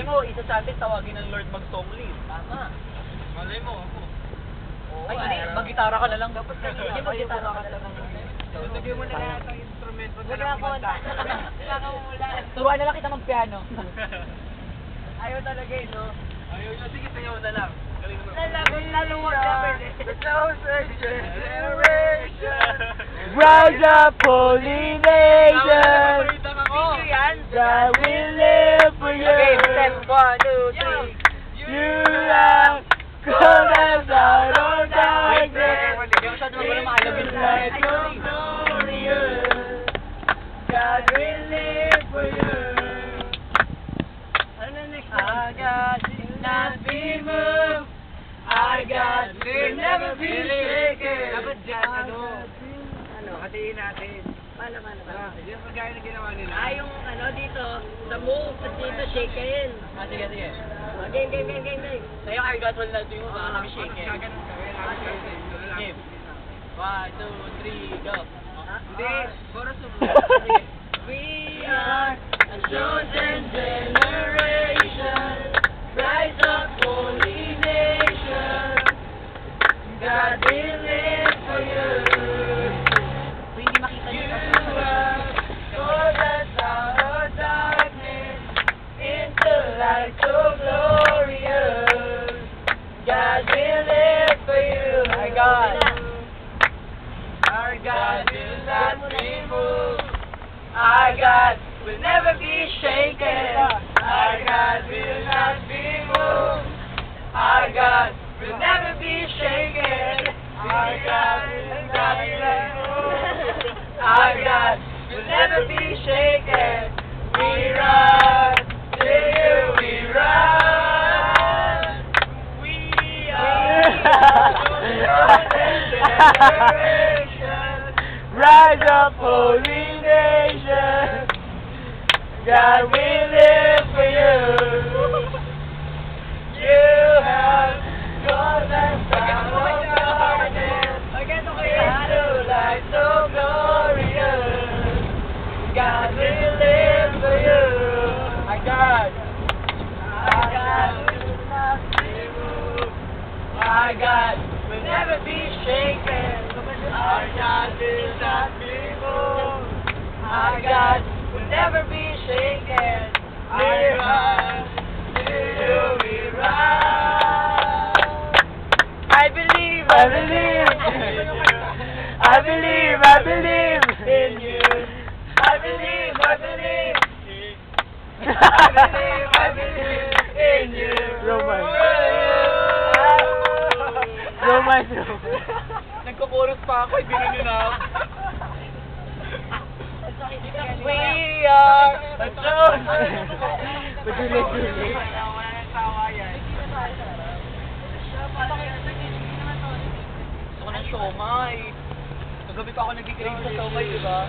Malay mo, isa sa atin tawagin ng Lord mag-song lead. Tama. Malay mo ako. Ay, hindi. Mag-gitara ka na lang. Dapat Hindi, mag-gitara ka na lang. Lagyan mo na lahat ng instrumento. Wala ka kumanta. Wala ka umulan. Turuan na lang kita mag-piano. Ayaw talaga eh, no? Ayaw nyo, sige, sayaw na lang. Galing mo. Laluwag ka pwede. The closest generation. Rise up, holy nation. Video yan? God will live for you. Okay, step 1, 2, 3. You have called us out of darkness. Masyado naman na maalabin na. Light so glorious. God will live for you. Ano na next? Our God will not be moved. Our God will never be shaken. Dapat dyan, ano? Ano? Hatiin natin. Paano? Yan ang gaya na ginawa nila. Yung ano dito, sa move, sa dito, shaken. Sige, sige. Game. Sa'yo, our God will not be moved. Baka kami shaken. Gaganon kami. Game. 1, 2, 3, go. Hindi, chorus mo. We are a chosen generation. Rise up, holy nation. God will live for you. Hindi makita You are called us out of darkness into light so glorious. God will live for you. Our God. Our God will not be moved. Our God will never be shaken. Our God will not be moved. Our God will never be shaken. Our God will not be moved. Our God will never be shaken. We run to you, we run. We are chosen generation. Rise up, holy nation. God will live for you. You have called us out of darkness into light so glorious. God will live for you. Our God will not be moved. Our God will never be shaken. Our God will not be moved. Our God will never be shaken. We run to you, we run. I believe in you. I believe in you. I believe in you. Romance. Nagko-chorus pa ako, hindi nyo na ako. We are a chosen. Wala nang sawa yan. Gusto ko ng siomay. Kagabi pa ako nag-crave sa siomay, di ba?